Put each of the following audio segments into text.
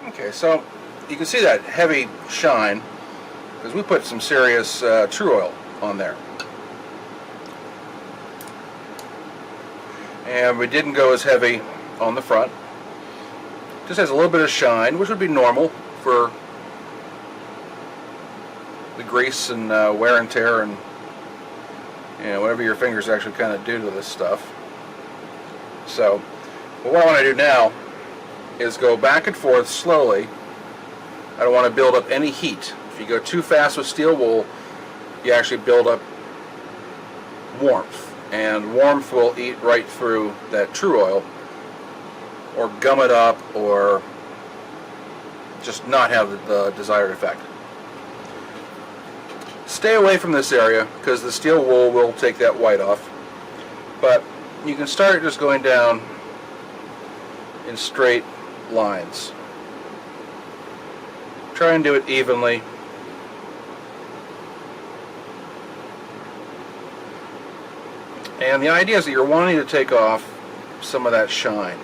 Okay, so you can see that heavy shine because we put some serious Tru-oil on there. And we didn't go as heavy on the front. Just has a little bit of shine, which would be normal for the grease and wear and tear and whatever your fingers actually kind of do to this stuff. So what I want to do now is go back and forth slowly. I don't want to build up any heat. If you go too fast with steel wool, you actually build up warmth, and warmth will eat right through that Tru-oil or gum it up or just not have the desired effect. Stay away from this area because the steel wool will take that white off, but you can start just going down in straight lines. Try and do it evenly. And the idea is that you're wanting to take off some of that shine.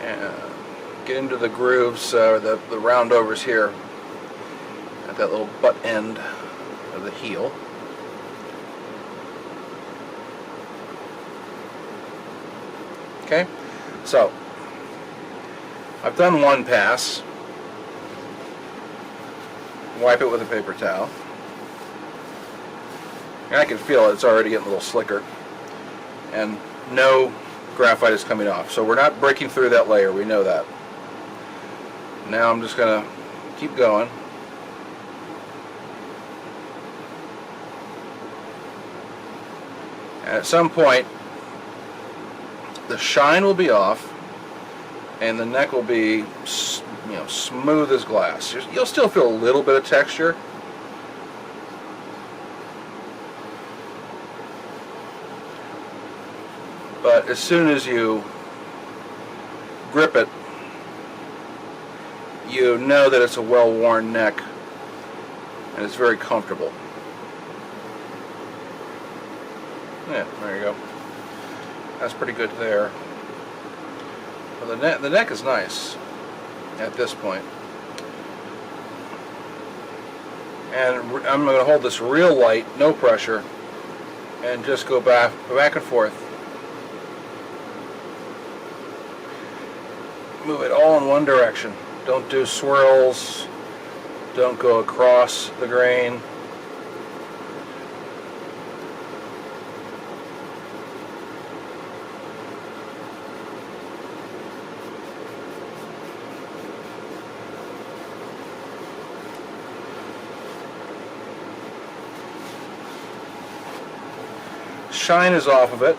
And get into the grooves, the roundovers here at that little butt end of the heel. Okay, so I've done one pass. Wipe it with a paper towel. And I can feel it's already getting a little slicker. And no graphite is coming off. So we're not breaking through that layer, we know that. Now I'm just going to keep going. And at some point, the shine will be off, and the neck will be, smooth as glass. You'll still feel a little bit of texture, but as soon as you grip it, you know that it's a well-worn neck, and it's very comfortable. Yeah, there you go. That's pretty good there. Well, the neck is nice at this point. And I'm going to hold this real light, no pressure, and just go back and forth. Move it all in one direction. Don't do swirls. Don't go across the grain. Shine is off of it.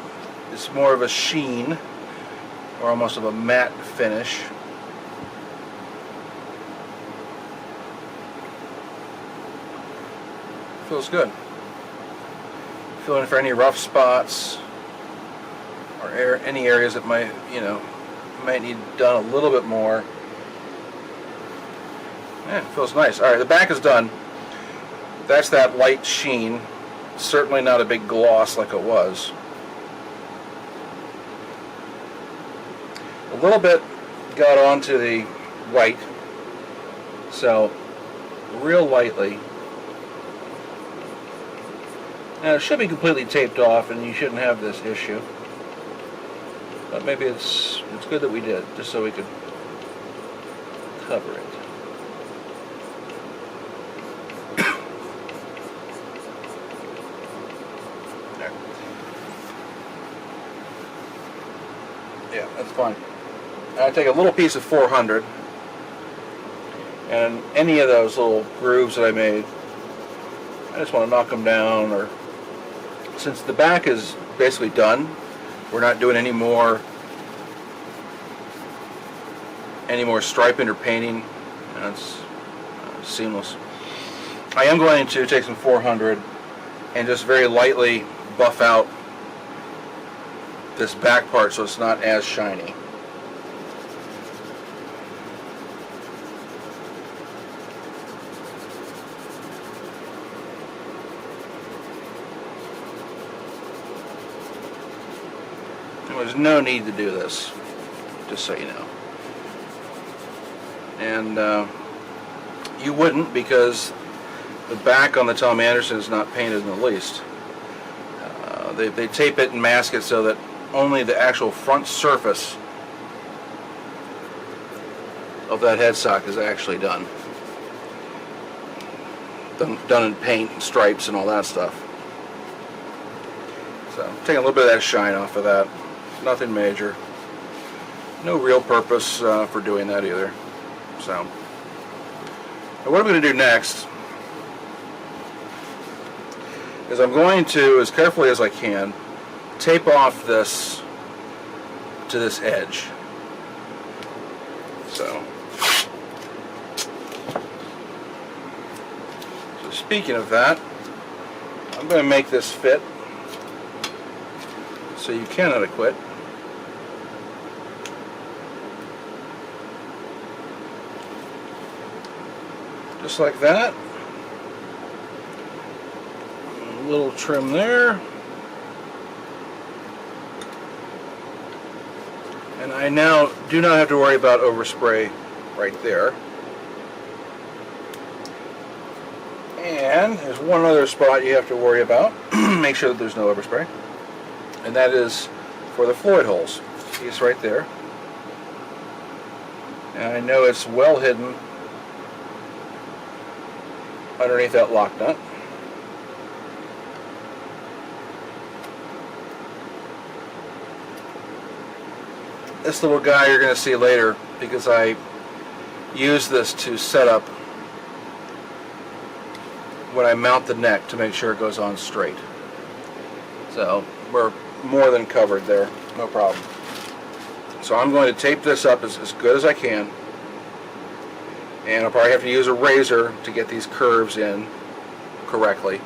It's more of a sheen, or almost of a matte finish. Feels good. Feeling for any rough spots or any areas that might need done a little bit more. Yeah, it feels nice. All right, the back is done. That's that light sheen. Certainly not a big gloss like it was. A little bit got onto the white, so real lightly. Now it should be completely taped off and you shouldn't have this issue. But maybe it's good that we did, just so we could cover it. There. Yeah, that's fine. I take a little piece of 400 and any of those little grooves that I made, I just want to knock them down. Or since the back is basically done, we're not doing any more striping or painting. It's seamless. I am going to take some 400 and just very lightly buff out this back part so it's not as shiny. There's no need to do this, just so you know. And you wouldn't, because the back on the Tom Anderson is not painted in the least. They tape it and mask it so that only the actual front surface of that headstock is actually done in paint and stripes and all that stuff. So taking a little bit of that shine off of that. Nothing major. No real purpose for doing that either. So now what I'm going to do next is I'm going to, as carefully as I can, tape off this to this edge. So speaking of that, I'm going to make this fit so you cannot quit. Just like that. A little trim there. And I now do not have to worry about overspray right there. And there's one other spot you have to worry about. Make sure that there's no overspray. And that is for the Floyd holes. See, it's right there. And I know it's well hidden underneath that lock nut. This little guy you're going to see later, because I use this to set up when I mount the neck to make sure it goes on straight. So we're more than covered there, no problem. So I'm going to tape this up as good as I can, and I'll probably have to use a razor to get these curves in correctly.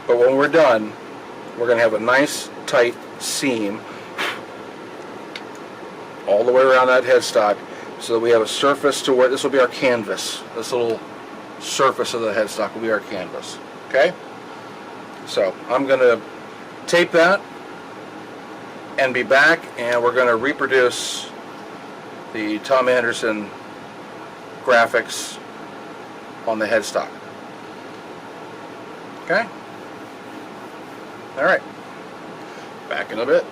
But when we're done, we're going to have a nice tight seam all the way around that headstock, so that we have a surface to where this will be our canvas. This little surface of the headstock will be our canvas. Okay? So I'm going to tape that and be back, and we're going to reproduce the Tom Anderson graphics on the headstock. Okay? Alright. Back in a bit.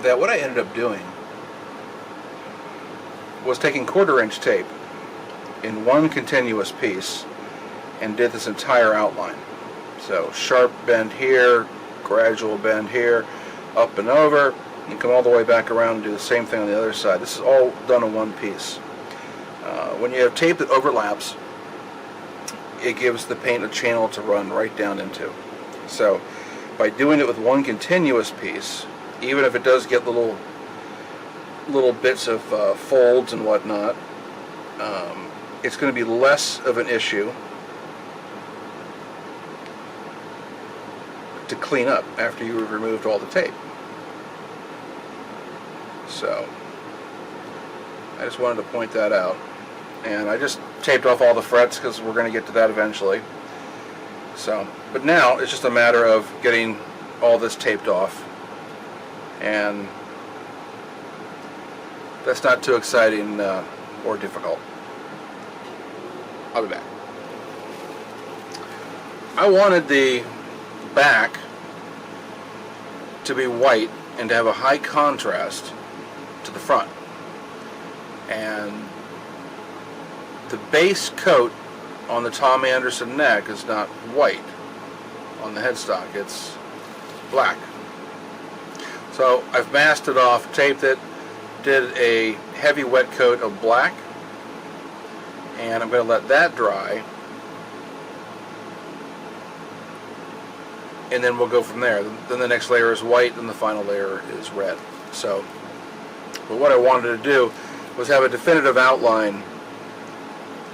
That what I ended up doing was taking 1/4 inch tape in one continuous piece and did this entire outline. So sharp bend here, gradual bend here, up and over, and come all the way back around and do the same thing on the other side. This is all done in one piece. When you have tape that overlaps, it gives the paint a channel to run right down into. So by doing it with one continuous piece, even if it does get little bits of folds and whatnot, it's going to be less of an issue to clean up after you've removed all the tape. So I just wanted to point that out, and I just taped off all the frets because we're going to get to that eventually. So, but now it's just a matter of getting all this taped off, and that's not too exciting or difficult. I'll be back. I wanted the back to be white and to have a high contrast to the front, and the base coat on the Tom Anderson neck is not white on the headstock, it's black. So I've masked it off, taped it, did a heavy wet coat of black, and I'm going to let that dry, and then we'll go from there. Then the next layer is white, and the final layer is red. So, but what I wanted to do was have a definitive outline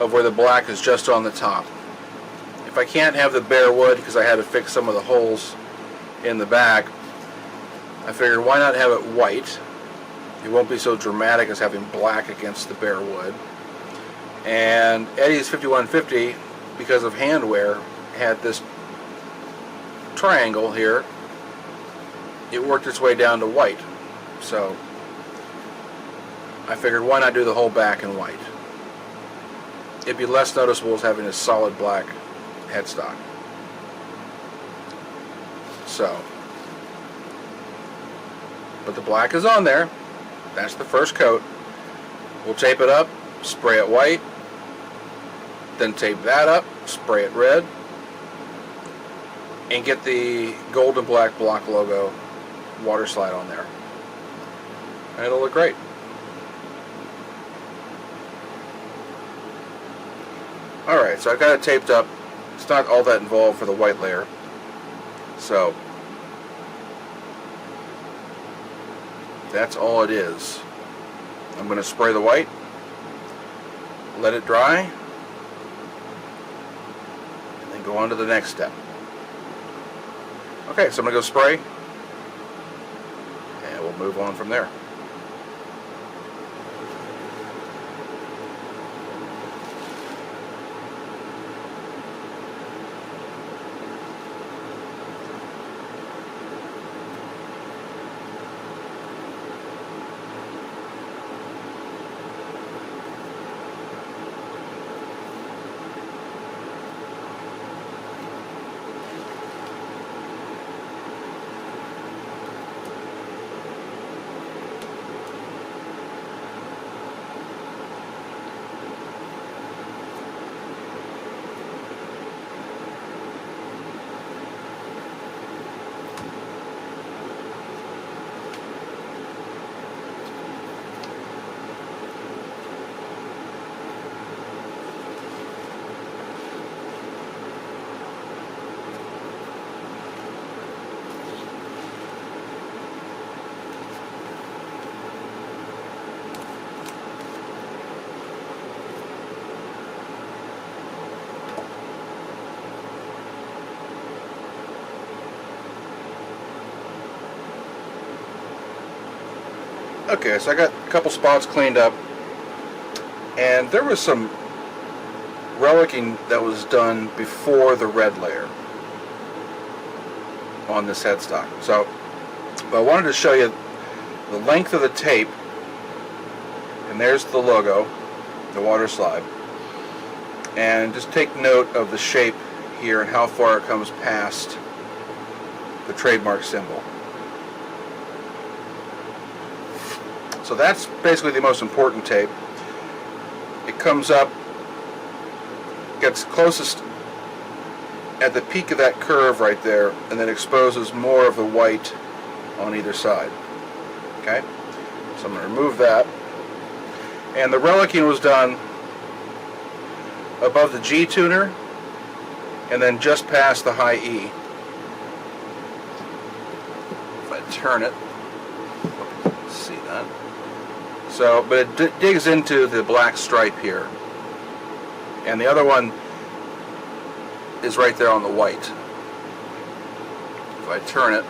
of where the black is just on the top. If I can't have the bare wood because I had to fix some of the holes in the back, I figured why not have it white. It won't be so dramatic as having black against the bare wood. And Eddie's 5150, because of hand wear, had this triangle here it worked its way down to white. So I figured, why not do the whole back in white? It'd be less noticeable as having a solid black headstock. So, but the black is on there. That's the first coat. We'll tape it up, spray it white, then tape that up, spray it red, and get the gold and black block logo water slide on there. And it'll look great. Alright, so I've got it taped up. It's not all that involved for the white layer. So that's all it is. I'm going to spray the white, let it dry, and then go on to the next step. Okay, so I'm going to go spray, and we'll move on from there. Okay, so I got a couple spots cleaned up, and there was some relicing that was done before the red layer on this headstock. So, but I wanted to show you the length of the tape, and there's the logo, the water slide, and just take note of the shape here and how far it comes past the trademark symbol. So that's basically the most important tape. It comes up, gets closest at the peak of that curve right there, and then exposes more of the white on either side. Okay? So I'm going to remove that. And the relicing was done above the G tuner and then just past the high E. If I turn it, see that? So, but it digs into the black stripe here, and the other one is right there on the white. If I turn it,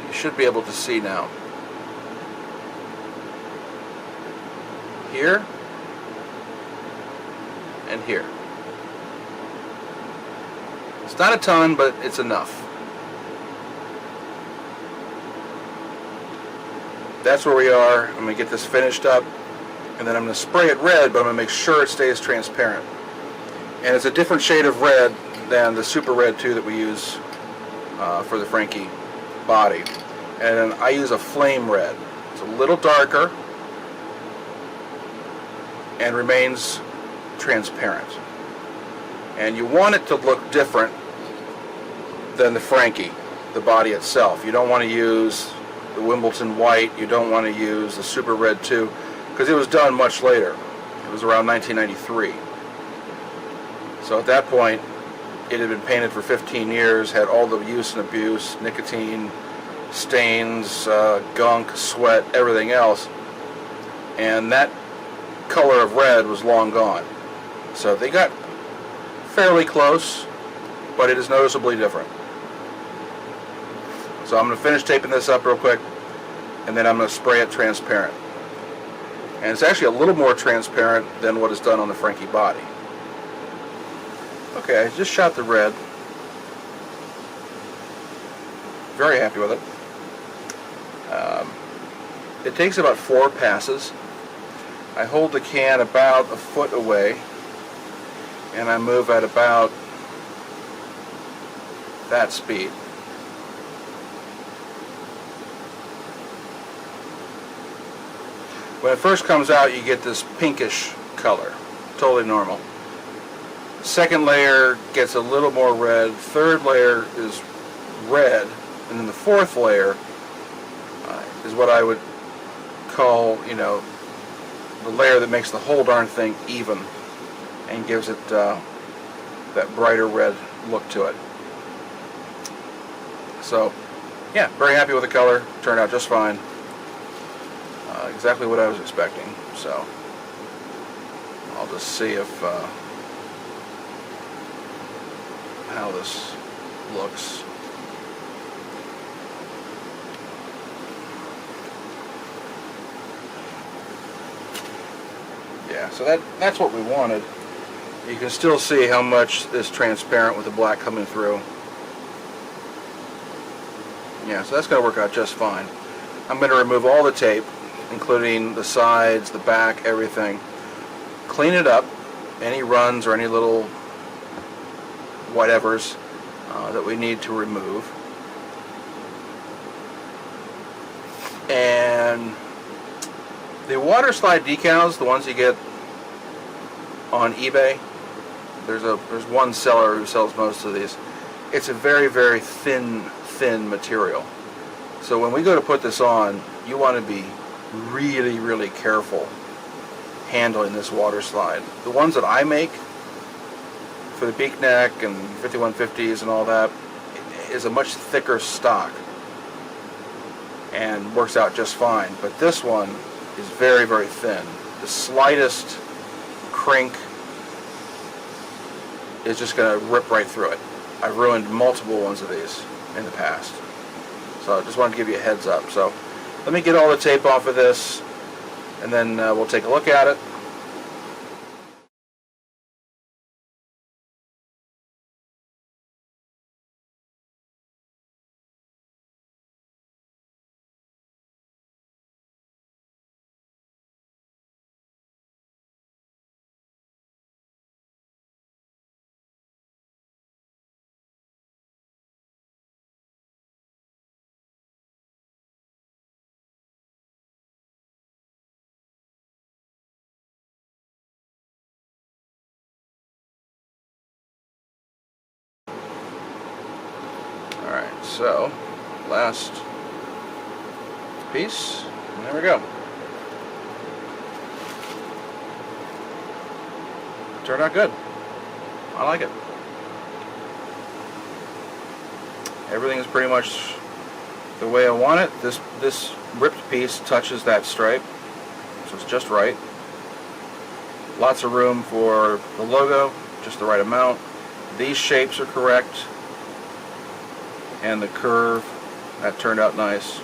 you should be able to see now. Here and here. It's not a ton, but it's enough. That's where we are. I'm going to get this finished up, and then I'm going to spray it red, but I'm going to make sure it stays transparent. And it's a different shade of red than the super red 2 that we use for the Franky body. And I use a flame red. It's a little darker and remains transparent. And you want it to look different than the Franky, the body itself. You don't want to use the Wimbledon white, you don't want to use the super red 2, because it was done much later. It was around 1993. So at that point, it had been painted for 15 years, had all the use and abuse, nicotine, stains, gunk, sweat, everything else, and that color of red was long gone. So they got fairly close, but it is noticeably different. So I'm going to finish taping this up real quick, and then I'm going to spray it transparent. And it's actually a little more transparent than what is done on the Franky body. Okay, I just shot the red. Very happy with it. It takes about 4 passes. I hold the can about a foot away, and I move at about that speed. When it first comes out, you get this pinkish color, totally normal. Second layer gets a little more red. Third layer is red, and then the fourth layer is what I would call, you know, the layer that makes the whole darn thing even and gives it that brighter red look to it. So, yeah, very happy with the color. Turned out just fine. Exactly what I was expecting. So, I'll just see if how this looks. Yeah, so that's what we wanted. You can still see how much is transparent with the black coming through. Yeah, so that's going to work out just fine. I'm going to remove all the tape, including the sides, the back, everything. Clean it up, any runs or any little whatevers that we need to remove. And the water slide decals, the ones you get on eBay, there's one seller who sells most of these. It's a very, very thin material. So when we go to put this on, you want to be really, really careful handling this water slide. The ones that I make for the beak neck and 5150s and all that is a much thicker stock and works out just fine. But this one is very, very thin. The slightest crink is just going to rip right through it. I've ruined multiple ones of these in the past. So I just wanted to give you a heads up. So let me get all the tape off of this, and then we'll take a look at it. Alright, so last piece, and there we go. Turned out good. I like it. Everything is pretty much the way I want it. This ripped piece touches that stripe, so it's just right. Lots of room for the logo, just the right amount. These shapes are correct, and the curve, that turned out nice.